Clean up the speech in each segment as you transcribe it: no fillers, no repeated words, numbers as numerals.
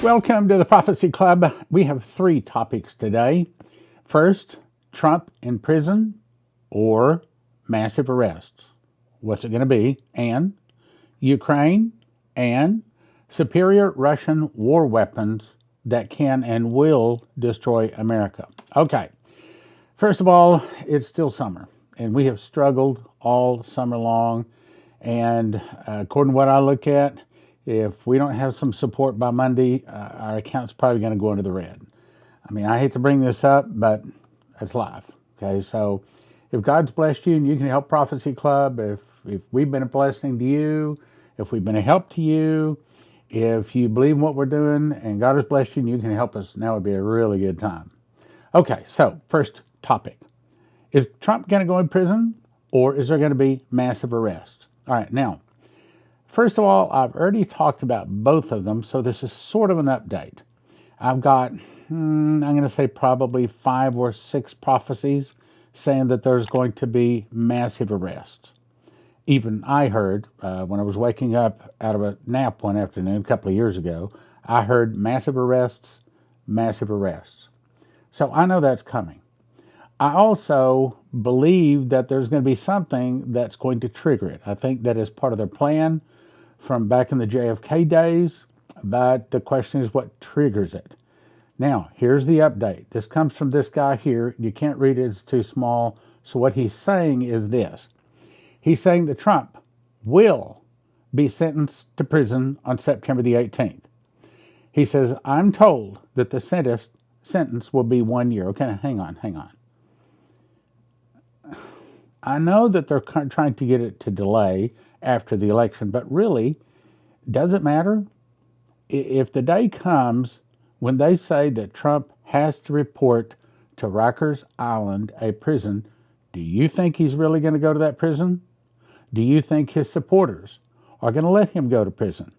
Welcome to the Prophecy Club. We have 3 topics today. First, Trump in prison or massive arrests. What's it going to be? And Ukraine and superior Russian war weapons that can and will destroy America. Okay, first of all, it's still summer, and we have struggled all summer long. And according to what I look at, if we don't have some support by Monday, our account's probably going to go into the red. I mean, I hate to bring this up, but it's life. Okay, so if God's blessed you and you can help Prophecy Club, if we've been a blessing to you, if we've been a help to you, if you believe in what we're doing and God has blessed you and you can help us, now would be a really good time. Okay, so first topic. Is Trump going to go in prison or is there going to be massive arrests? All right, now, first of all, I've already talked about both of them, so this is sort of an update. I've got, I'm going to say probably 5 or 6 prophecies saying that there's going to be massive arrests. Even I heard, when I was waking up out of a nap one afternoon a couple of years ago, I heard massive arrests, massive arrests. So I know that's coming. I also believe that there's going to be something that's going to trigger it. I think that is part of their plan from back in the JFK days, but the question is what triggers it. Now, here's the update. This comes from this guy here. You can't read it, it's too small. So what he's saying is this. He's saying that Trump will be sentenced to prison on September the 18th. He says, I'm told that the sentence will be 1 year. Okay, hang on. I know that they're trying to get it to delay after the election, but really, does it matter? If the day comes when they say that Trump has to report to Rikers Island, a prison, do you think he's really going to go to that prison? Do you think his supporters are going to let him go to prison?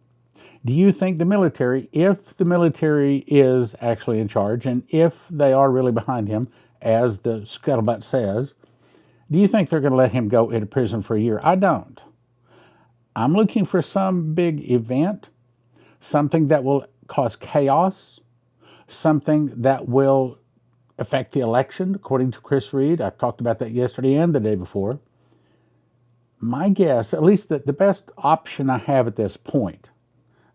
Do you think the military, if the military is actually in charge, and if they are really behind him, as the scuttlebutt says, do you think they're going to let him go into prison for a year? I don't. I'm looking for some big event, something that will cause chaos, something that will affect the election, according to Chris Reed. I talked about that yesterday and the day before. My guess, at least the best option I have at this point,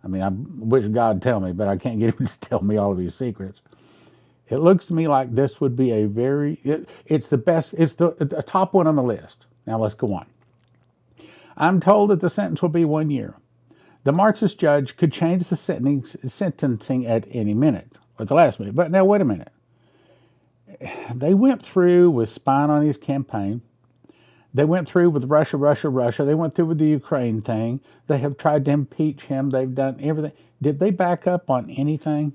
I mean, I wish God would tell me, but I can't get him to tell me all of his secrets. It looks to me like this would be it's the best, it's the top one on the list. Now let's go on. I'm told that the sentence will be 1 year. The Marxist judge could change the sentencing at any minute, or at the last minute. But now, wait a minute. They went through with spying on his campaign. They went through with Russia. They went through with the Ukraine thing. They have tried to impeach him. They've done everything. Did they back up on anything?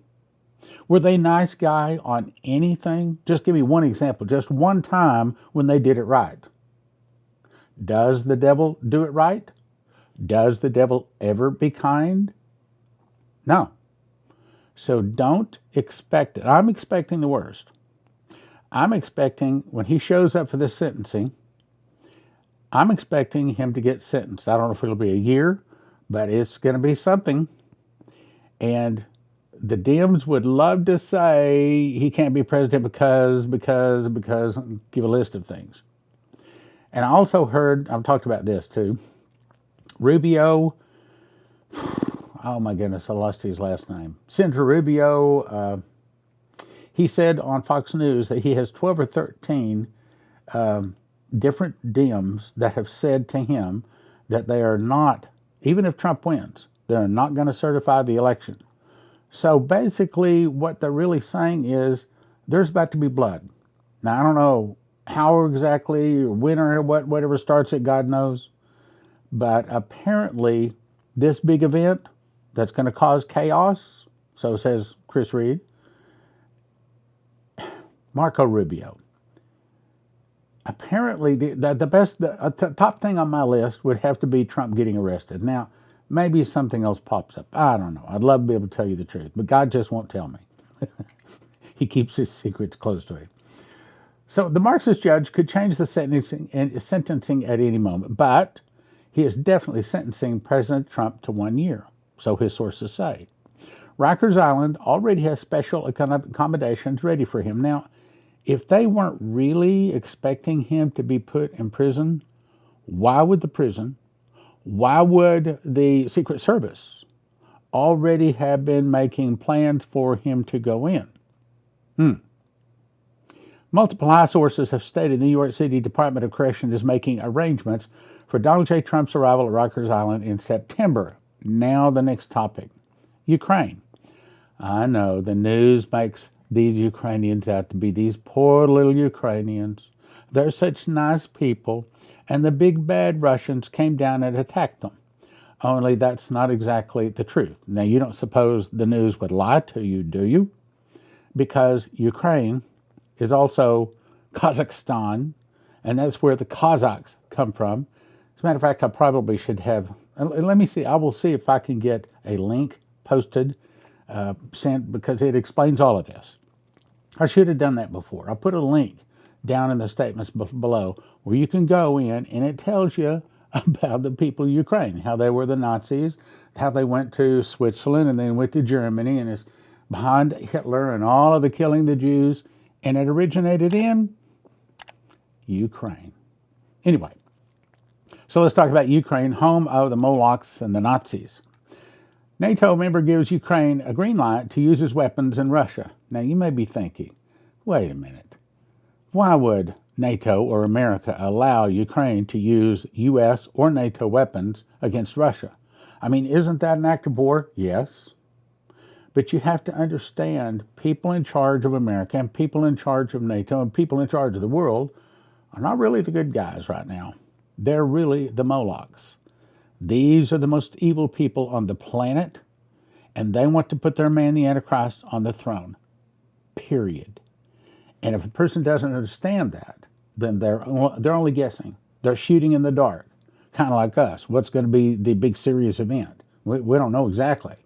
Were they nice guy on anything? Just give me one example, just one time when they did it right. Does the devil do it right? Does the devil ever be kind? No. So don't expect it. I'm expecting the worst. I'm expecting when he shows up for this sentencing, I'm expecting him to get sentenced. I don't know if it'll be a year, but it's going to be something. And the Dems would love to say he can't be president because, give a list of things. And I also heard, I've talked about this too, Rubio, oh my goodness, I lost his last name. Senator Rubio, he said on Fox News that he has 12 or 13 different Dems that have said to him that they are not, even if Trump wins, they're not going to certify the election. So basically what they're really saying is there's about to be blood. Now, I don't know how exactly, or when or whatever starts it, God knows. But apparently this big event that's going to cause chaos, so says Chris Reed, Marco Rubio. Apparently the top thing on my list would have to be Trump getting arrested. Now, maybe something else pops up. I don't know. I'd love to be able to tell you the truth, but God just won't tell me. He keeps his secrets close to him. So the Marxist judge could change the sentencing at any moment, but he is definitely sentencing President Trump to 1 year, so his sources say. Rikers Island already has special accommodations ready for him. Now, if they weren't really expecting him to be put in prison, why would the Secret Service already have been making plans for him to go in? Multiple high sources have stated the New York City Department of Correction is making arrangements for Donald J. Trump's arrival at Rikers Island in September. Now the next topic, Ukraine. I know the news makes these Ukrainians out to be these poor little Ukrainians. They're such nice people, and the big bad Russians came down and attacked them. Only that's not exactly the truth. Now, you don't suppose the news would lie to you, do you? Because Ukraine is also Kazakhstan, and that's where the Kazakhs come from. As a matter of fact, I probably should have, let me see, I will see if I can get a link posted, sent, because it explains all of this. I should have done that before. I put a link down in the statements below where you can go in, and it tells you about the people of Ukraine, how they were the Nazis, how they went to Switzerland and then went to Germany, and it's behind Hitler and all of the killing the Jews, and it originated in Ukraine. Anyway, so let's talk about Ukraine, home of the Molochs and the Nazis. NATO member gives Ukraine a green light to use its weapons in Russia. Now, you may be thinking, wait a minute. Why would NATO or America allow Ukraine to use U.S. or NATO weapons against Russia? I mean, isn't that an act of war? Yes. But you have to understand, people in charge of America and people in charge of NATO and people in charge of the world are not really the good guys right now. They're really the Molochs. These are the most evil people on the planet, and they want to put their man, the Antichrist, on the throne. Period. And if a person doesn't understand that, then they're only guessing. They're shooting in the dark, kind of like us. What's going to be the big serious event? We don't know exactly.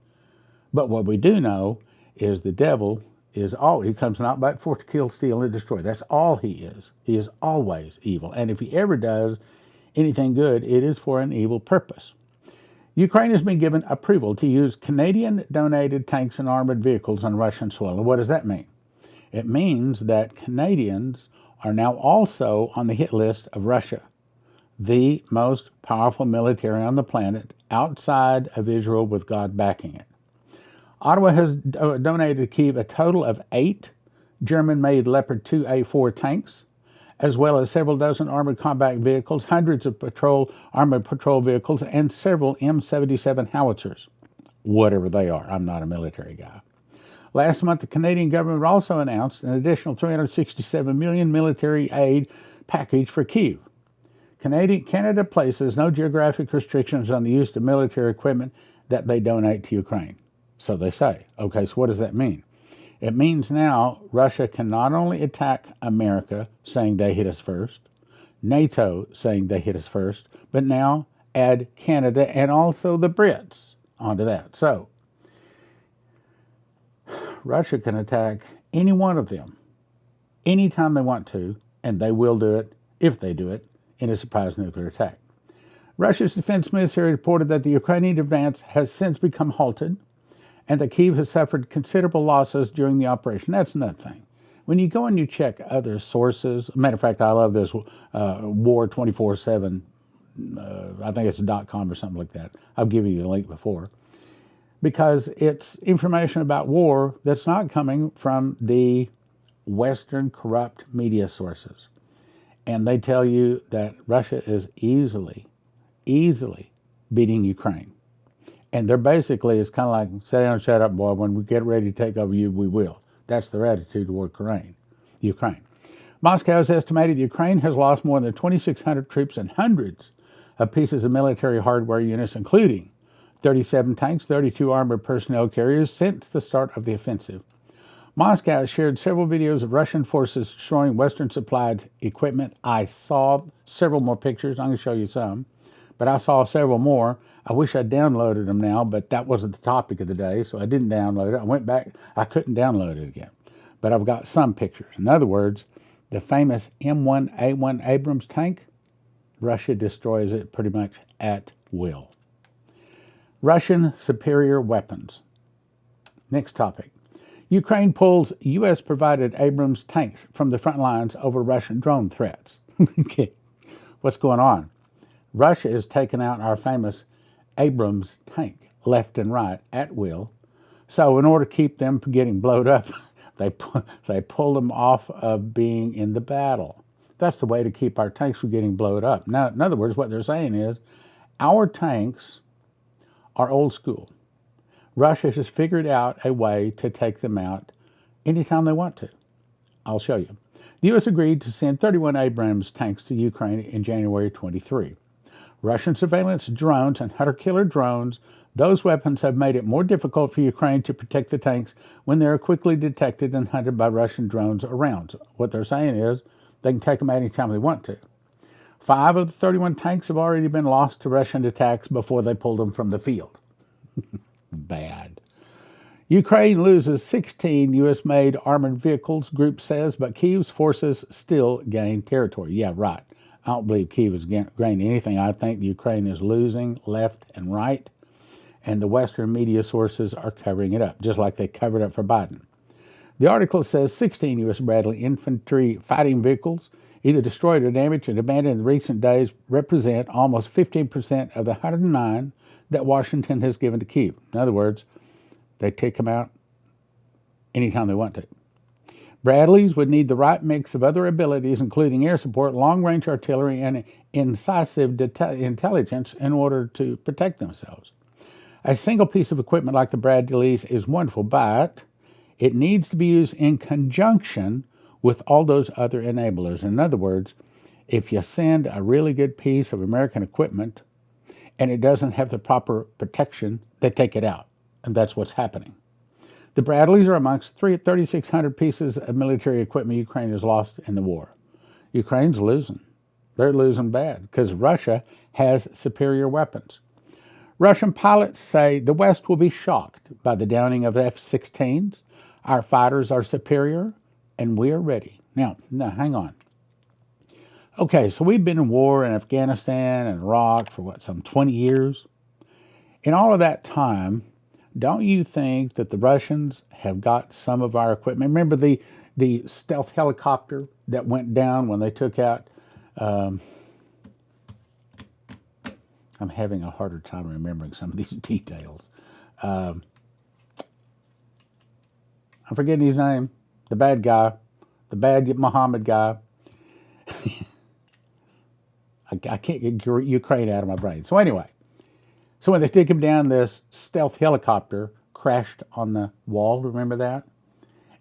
But what we do know is the devil is he comes not but for to kill, steal, and destroy. That's all he is. He is always evil. And if he ever does anything good, it is for an evil purpose. Ukraine has been given approval to use Canadian-donated tanks and armored vehicles on Russian soil. And what does that mean? It means that Canadians are now also on the hit list of Russia, the most powerful military on the planet outside of Israel with God backing it. Ottawa has donated to Kyiv a total of 8 German-made Leopard 2A4 tanks, as well as several dozen armored combat vehicles, hundreds of armored patrol vehicles, and several M77 howitzers, whatever they are. I'm not a military guy. Last month, the Canadian government also announced an additional $367 million military aid package for Kyiv. Canada places no geographic restrictions on the use of military equipment that they donate to Ukraine. So they say. Okay, so what does that mean? It means now Russia can not only attack America, saying they hit us first, NATO saying they hit us first, but now add Canada and also the Brits onto that. So Russia can attack any one of them anytime they want to, and they will do it, if they do it, in a surprise nuclear attack. Russia's defense ministry reported that the Ukrainian advance has since become halted, and that Kyiv has suffered considerable losses during the operation. That's another thing. When you go and you check other sources, matter of fact, I love this War 24/7, I think it's .com or something like that. I've given you the link before. Because it's information about war that's not coming from the Western corrupt media sources. And they tell you that Russia is easily beating Ukraine. And they're basically, it's kind of like, sit down and shut up, boy. When we get ready to take over you, we will. That's their attitude toward Ukraine. Moscow has estimated Ukraine has lost more than 2,600 troops and hundreds of pieces of military hardware units, including 37 tanks, 32 armored personnel carriers since the start of the offensive. Moscow has shared several videos of Russian forces destroying Western supplied equipment. I saw several more pictures. I'm going to show you some. But I saw several more. I wish I'd downloaded them now, but that wasn't the topic of the day, so I didn't download it. I went back. I couldn't download it again. But I've got some pictures. In other words, the famous M1A1 Abrams tank, Russia destroys it pretty much at will. Russian superior weapons. Next topic. Ukraine pulls U.S.-provided Abrams tanks from the front lines over Russian drone threats. Okay. What's going on? Russia is taking out our famous Abrams tank left and right at will. So in order to keep them from getting blown up, they pull them off of being in the battle. That's the way to keep our tanks from getting blown up. Now, in other words, what they're saying is our tanks are old school. Russia has figured out a way to take them out anytime they want to. I'll show you. The U.S. agreed to send 31 Abrams tanks to Ukraine in January 23. Russian surveillance drones and hunter-killer drones, those weapons have made it more difficult for Ukraine to protect the tanks when they are quickly detected and hunted by Russian drones around. So what they're saying is they can take them out anytime they want to. 5 of the 31 tanks have already been lost to Russian attacks before they pulled them from the field. Bad. Ukraine loses 16 U.S.-made armored vehicles, group says, but Kyiv's forces still gain territory. Yeah, right. I don't believe Kyiv is gaining anything. I think the Ukraine is losing left and right, and the Western media sources are covering it up, just like they covered up for Biden. The article says 16 U.S. Bradley infantry fighting vehicles, either destroyed or damaged and abandoned in recent days, represent almost 15% of the 109 that Washington has given to Kyiv. In other words, they take them out anytime they want to. Bradleys would need the right mix of other abilities, including air support, long-range artillery, and incisive intelligence in order to protect themselves. A single piece of equipment like the Bradleys is wonderful, but it needs to be used in conjunction with all those other enablers. In other words, if you send a really good piece of American equipment and it doesn't have the proper protection, they take it out. And that's what's happening. The Bradleys are amongst 3,600 pieces of military equipment Ukraine has lost in the war. Ukraine's losing. They're losing bad because Russia has superior weapons. Russian pilots say the West will be shocked by the downing of F-16s. Our fighters are superior, and we are ready. Now, hang on. Okay, so we've been in war in Afghanistan and Iraq for some 20 years. In all of that time, don't you think that the Russians have got some of our equipment? Remember the stealth helicopter that went down when they took out... I'm having a harder time remembering some of these details. I'm forgetting his name. The bad guy. The bad Muhammad guy. I can't get Ukraine out of my brain. So anyway. So when they took him down, this stealth helicopter crashed on the wall. Remember that?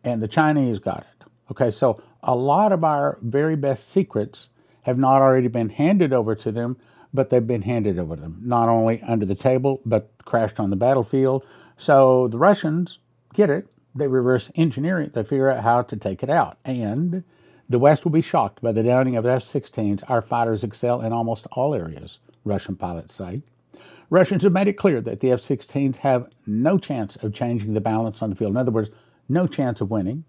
And the Chinese got it. Okay, so a lot of our very best secrets have not already been handed over to them, but they've been handed over to them. Not only under the table, but crashed on the battlefield. So the Russians get it. They reverse engineer it. They figure out how to take it out. And the West will be shocked by the downing of F-16s. Our fighters excel in almost all areas, Russian pilots say. Russians have made it clear that the F-16s have no chance of changing the balance on the field. In other words, no chance of winning.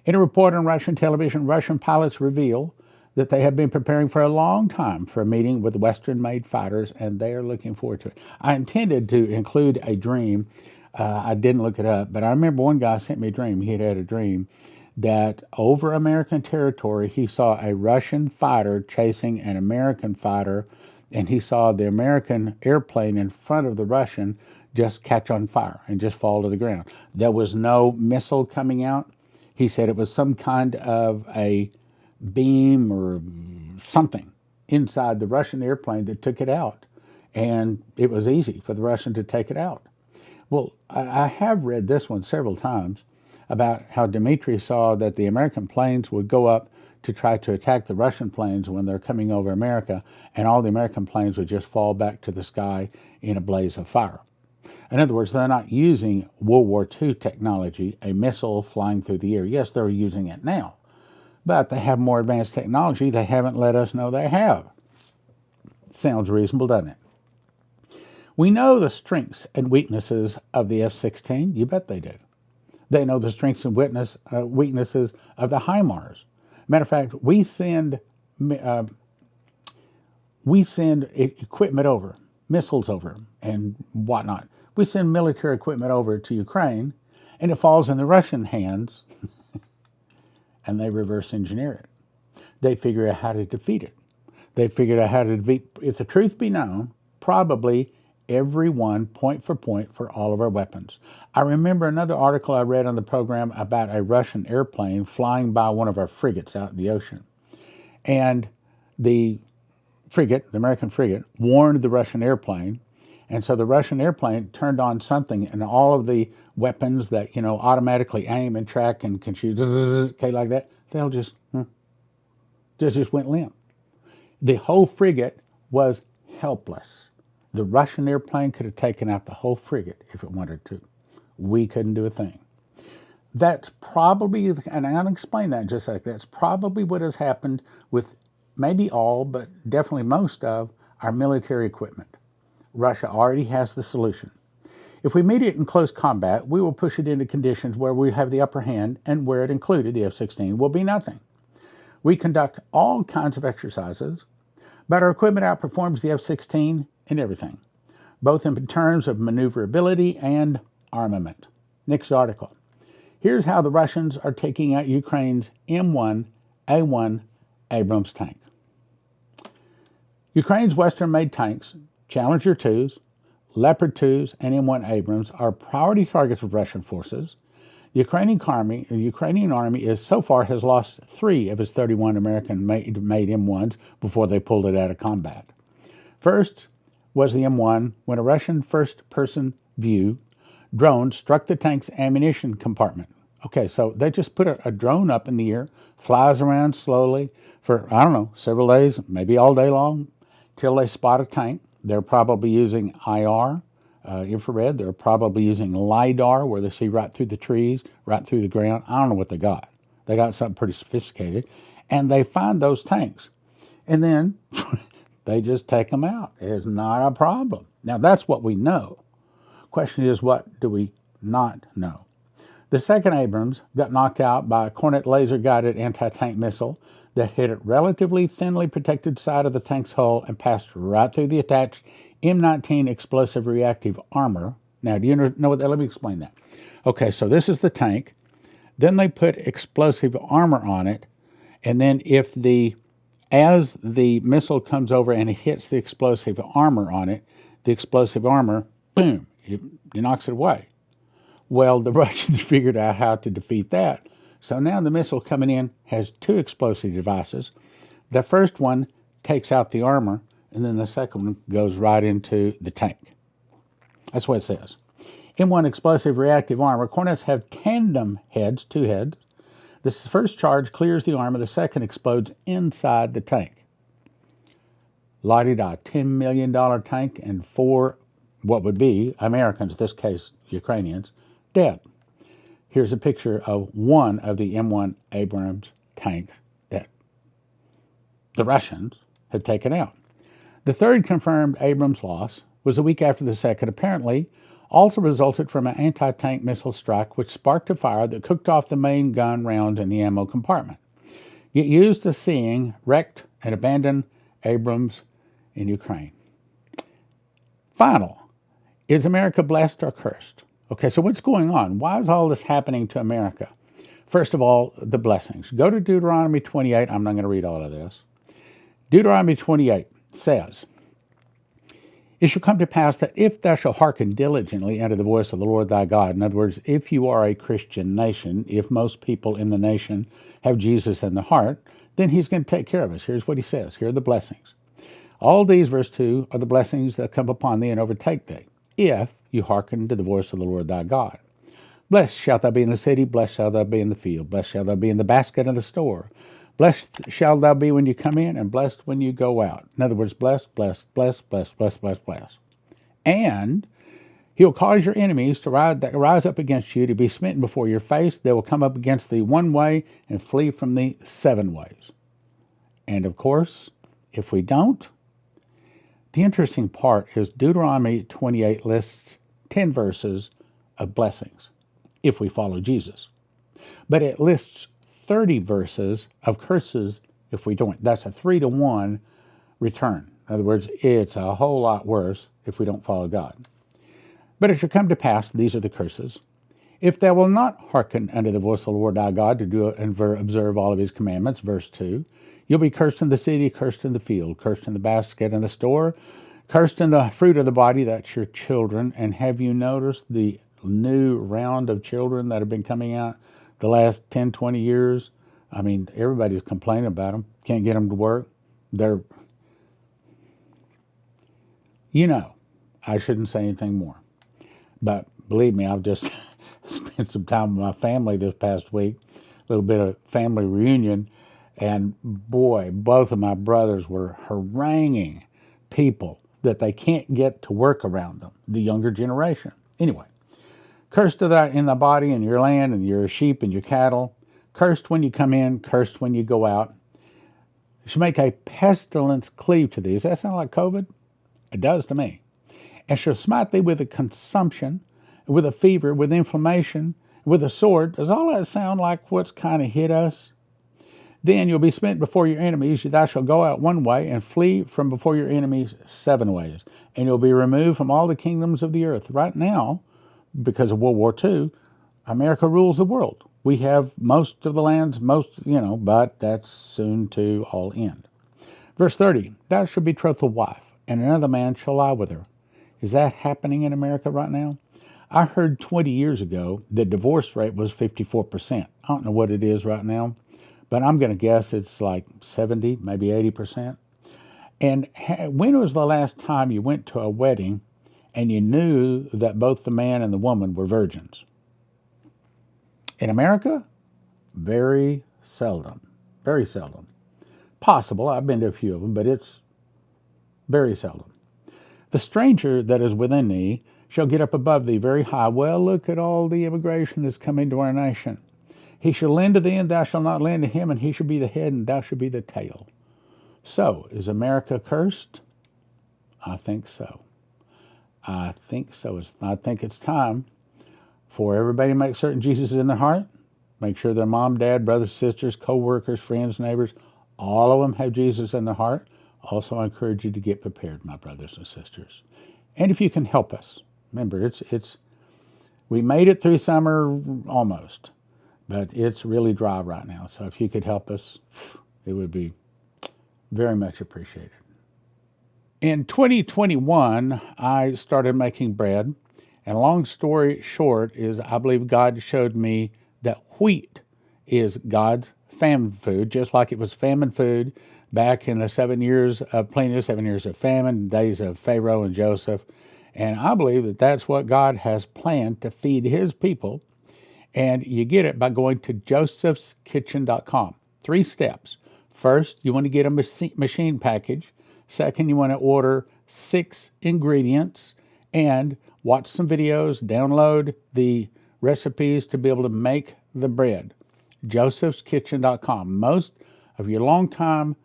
In a report on Russian television, Russian pilots reveal that they have been preparing for a long time for a meeting with Western-made fighters, and they are looking forward to it. I intended to include a dream. I didn't look it up, but I remember one guy sent me a dream. He had had a dream that over American territory, he saw a Russian fighter chasing an American fighter, and he saw the American airplane in front of the Russian just catch on fire and just fall to the ground. There was no missile coming out. He said it was some kind of a beam or something inside the Russian airplane that took it out. And it was easy for the Russian to take it out. Well, I have read this one several times about how Dmitry saw that the American planes would go up to try to attack the Russian planes when they're coming over America, and all the American planes would just fall back to the sky in a blaze of fire. In other words, they're not using World War II technology, a missile flying through the air. Yes, they're using it now, but they have more advanced technology they haven't let us know they have. Sounds reasonable, doesn't it? We know the strengths and weaknesses of the F-16. You bet they do. They know the strengths and weaknesses of the HIMARS. Matter of fact, we send equipment over, missiles over, and whatnot. We send military equipment over to Ukraine, and it falls in the Russian hands, and they reverse engineer it. They figure out how to defeat it. They figured out how to defeat, if the truth be known, probably every one, point for all of our weapons. I remember another article I read on the program about a Russian airplane flying by one of our frigates out in the ocean. And the frigate, the American frigate, warned the Russian airplane. And so the Russian airplane turned on something, and all of the weapons that, automatically aim and track and can shoot, okay, like that, they'll just went limp. The whole frigate was helpless. The Russian airplane could have taken out the whole frigate if it wanted to. We couldn't do a thing. That's probably, and I'll explain that in just a sec, that's probably what has happened with maybe all, but definitely most of our military equipment. Russia already has the solution. If we meet it in close combat, we will push it into conditions where we have the upper hand, and where it included, the F-16, will be nothing. We conduct all kinds of exercises, but our equipment outperforms the F-16 in everything, both in terms of maneuverability and armament. Next article. Here's how the Russians are taking out Ukraine's M1A1 Abrams tank. Ukraine's Western-made tanks, Challenger 2s, Leopard 2s, and M1 Abrams are priority targets of Russian forces. The Ukrainian army so far has lost 3 of its 31 American-made M1s before they pulled it out of combat. First was the M1 when a Russian first-person view drone struck the tank's ammunition compartment. Okay, so they just put a drone up in the air, flies around slowly for, several days, maybe all day long, till they spot a tank. They're probably using IR, infrared. They're probably using LiDAR, where they see right through the trees, right through the ground. I don't know what they got. They got something pretty sophisticated. And they find those tanks. And then they just take them out. It's not a problem. Now, that's what we know. Question is, what do we not know? The second Abrams got knocked out by a Cornet laser-guided anti-tank missile that hit a relatively thinly protected side of the tank's hull and passed right through the attached M19 explosive reactive armor. Now, do you know what that? Let me explain that. Okay, so this is the tank. Then they put explosive armor on it, and then as the missile comes over and it hits the explosive armor on it, the explosive armor, boom, it knocks it away. Well, the Russians figured out how to defeat that. So now the missile coming in has 2 explosive devices. The first one takes out the armor, and then the second one goes right into the tank. That's what it says. M1 explosive reactive armor. Cornets have tandem heads, 2 heads. The first charge clears the armor. The second explodes inside the tank. La-di-da, $10 million tank and 4, what would be Americans, in this case Ukrainians, dead. Here's a picture of one of the M1 Abrams tanks that the Russians had taken out. The third confirmed Abrams loss was a week after the second, apparently also resulted from an anti-tank missile strike which sparked a fire that cooked off the main gun rounds in the ammo compartment. Get used to seeing wrecked and abandoned Abrams in Ukraine. Final. Is America blessed or cursed? Okay, so what's going on? Why is all this happening to America? First of all, the blessings. Go to Deuteronomy 28. I'm not going to read all of this. Deuteronomy 28 says, "It shall come to pass that if thou shalt hearken diligently unto the voice of the Lord thy God," in other words, if you are a Christian nation, if most people in the nation have Jesus in the heart, then he's going to take care of us. Here's what he says. Here are the blessings. All these, verse 2, are the blessings that come upon thee and overtake thee, if you hearken to the voice of the Lord thy God. Blessed shalt thou be in the city, blessed shalt thou be in the field, blessed shalt thou be in the basket of the store. Blessed shalt thou be when you come in, and blessed when you go out. In other words, blessed, blessed, blessed, blessed, blessed, blessed, blessed. And he'll cause your enemies to rise up against you, to be smitten before your face. They will come up against thee one way and flee from thee 7 ways. And of course, if we don't, the interesting part is Deuteronomy 28 lists 10 verses of blessings if we follow Jesus. But it lists 30 verses of curses if we don't. That's a 3-to-1 return. In other words, it's a whole lot worse if we don't follow God. But it shall come to pass, these are the curses, If thou wilt not hearken unto the voice of the Lord thy God to do and observe all of his commandments, verse 2, you'll be cursed in the city, cursed in the field, cursed in the basket and the store, cursed in the fruit of the body, that's your children. And have you noticed the new round of children that have been coming out the last 10, 20 years? I mean, everybody's complaining about them. Can't get them to work. They're, I shouldn't say anything more. But believe me, I've just spent some time with my family this past week, a little bit of family reunion, and boy, both of my brothers were haranguing people that they can't get to work around them, the younger generation. Anyway, cursed are thou in thy body and your land and your sheep and your cattle, cursed when you come in, cursed when you go out. You should make a pestilence cleave to thee. Does that sound like COVID? It does to me. And shall smite thee with a consumption, with a fever, with inflammation, with a sword. Does all that sound like what's kind of hit us? Then you'll be smitten before your enemies. Thou shalt go out one way and flee from before your enemies 7 ways. And you'll be removed from all the kingdoms of the earth. Right now, because of World War II, America rules the world. We have most of the lands, but that's soon to all end. Verse 30, thou shalt betroth a wife, and another man shall lie with her. Is that happening in America right now? I heard 20 years ago the divorce rate was 54%. I don't know what it is right now, but I'm going to guess it's like 70, maybe 80%. And when was the last time you went to a wedding and you knew that both the man and the woman were virgins? In America, very seldom. Very seldom. Possible, I've been to a few of them, but it's very seldom. The stranger that is within thee shall get up above thee very high. Well, look at all the immigration that's come into our nation. He shall lend to thee, and thou shalt not lend to him, and he shall be the head, and thou shalt be the tail. So, is America cursed? I think so. I think so. I think it's time for everybody to make certain Jesus is in their heart. Make sure their mom, dad, brothers, sisters, co-workers, friends, neighbors, all of them have Jesus in their heart. Also, I encourage you to get prepared, my brothers and sisters. And if you can help us, remember, we made it through summer almost, but it's really dry right now. So if you could help us, it would be very much appreciated. In 2021, I started making bread. And long story short is I believe God showed me that wheat is God's famine food, just like it was famine food back in the 7 years of plenty, 7 years of famine, days of Pharaoh and Joseph. And I believe that that's what God has planned to feed his people. And you get it by going to josephskitchen.com. 3 steps. First, you want to get a machine package. Second, you want to order 6 ingredients and watch some videos, download the recipes to be able to make the bread. josephskitchen.com. Most of your long-time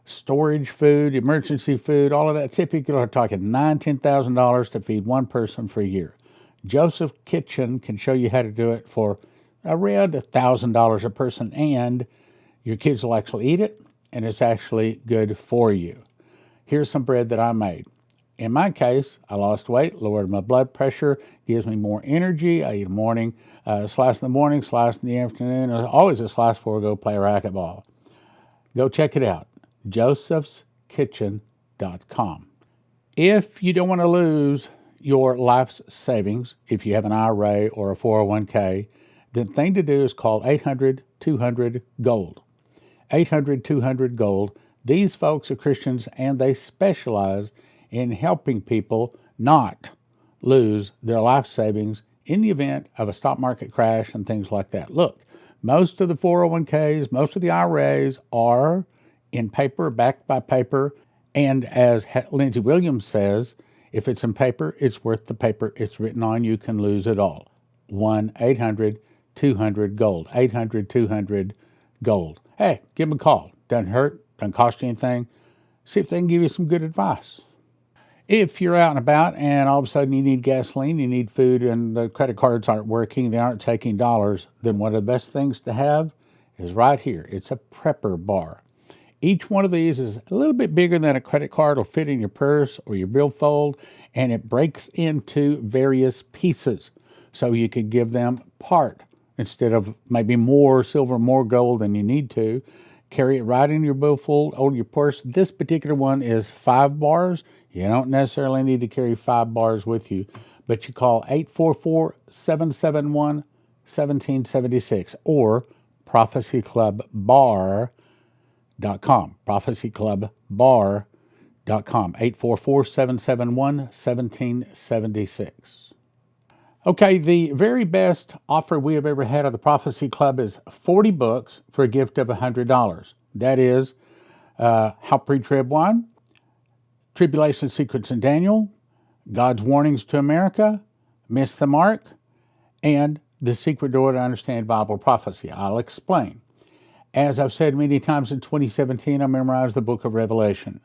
storage food, emergency food, all of that, typically are talking $9,000, $10,000 to feed one person for a year. Joseph Kitchen can show you how to do it for around $1,000 a person, and your kids will actually eat it, and it's actually good for you. Here's some bread that I made. In my case, I lost weight, lowered my blood pressure, gives me more energy. I eat a morning, slice in the morning, slice in the afternoon. Always a slice before I go play racquetball. Go check it out, josephskitchen.com. If you don't want to lose your life's savings, if you have an IRA or a 401k, the thing to do is call 800-200-GOLD. 800-200-GOLD. These folks are Christians, and they specialize in helping people not lose their life savings in the event of a stock market crash and things like that. Look, most of the 401ks, most of the IRAs are in paper, backed by paper, and as Lindsey Williams says, if it's in paper, it's worth the paper it's written on. You can lose it all. 1-800-200-GOLD. 800-200-GOLD. Hey, give them a call. Doesn't hurt, doesn't cost you anything. See if they can give you some good advice. If you're out and about and all of a sudden you need gasoline, you need food, and the credit cards aren't working, they aren't taking dollars, then one of the best things to have is right here. It's a prepper bar. Each one of these is a little bit bigger than a credit card. It'll fit in your purse or your billfold, and it breaks into various pieces. so you could give them part instead of maybe more silver, more gold than you need to. Carry it right in your billfold or your purse. This particular one is 5 bars. You don't necessarily need to carry 5 bars with you, but you call 844-771-1776 or prophecyclubbar.com. prophecyclubbar.com. 844-771-1776. Okay, the very best offer we have ever had at the Prophecy Club is 40 books for a gift of $100. That is How Pre-Trib Won, Tribulation Secrets in Daniel, God's Warnings to America, Miss the Mark, and The Secret Door to Understand Bible Prophecy. I'll explain. As I've said many times, in 2017, I memorized the book of Revelation.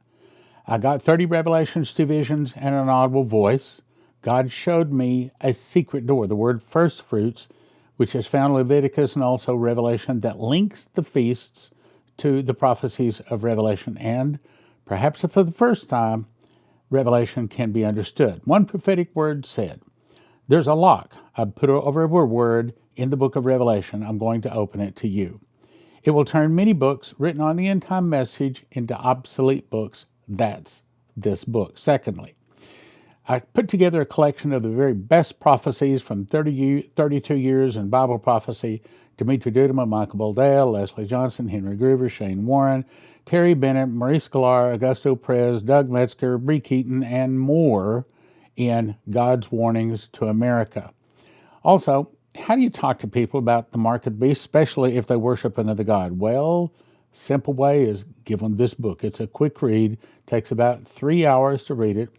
I got 30 revelations, 2 visions, and an audible voice. God showed me a secret door, the word first fruits, which is found in Leviticus and also Revelation, that links the feasts to the prophecies of Revelation. And perhaps for the first time, Revelation can be understood. One prophetic word said, there's a lock. I put over a word in the book of Revelation. I'm going to open it to you. It will turn many books written on the end time message into obsolete books. That's this book. Secondly, I put together a collection of the very best prophecies from 32 years in Bible prophecy: Dimitri Duduman, Michael Boldale, Leslie Johnson, Henry Groover, Shane Warren, Terry Bennett, Maurice Sklar, Augusto Perez, Doug Metzger, Bree Keaton, and more in God's Warnings to America. Also, how do you talk to people about the mark of the beast, especially if they worship another god? Well, simple way is give them this book. It's a quick read. Takes about 3 hours to read it.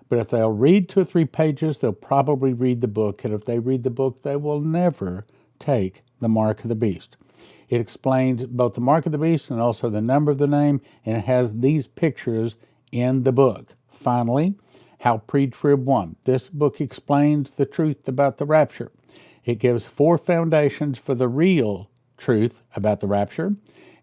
But if they'll read 2 or 3 pages, they'll probably read the book. And if they read the book, they will never take the mark of the beast. It explains both the mark of the beast and also the number of the name, and it has these pictures in the book. Finally, How Pre-Trib Won. This book explains the truth about the rapture. It gives 4 foundations for the real truth about the rapture.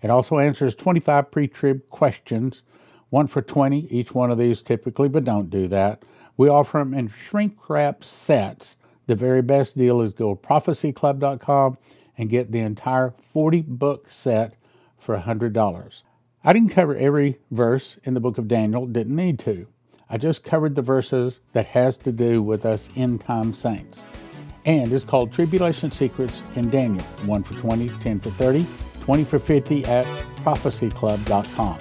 It also answers 25 pre-trib questions, 1 for $20, each one of these typically, but don't do that. We offer them in shrink-wrap sets. The very best deal is go to prophecyclub.com and get the entire 40-book set for $100. I didn't cover every verse in the book of Daniel, didn't need to. I just covered the verses that has to do with us end-time saints. And it's called Tribulation Secrets in Daniel, 1 for $20, 10 for $30, 20 for $50 at prophecyclub.com.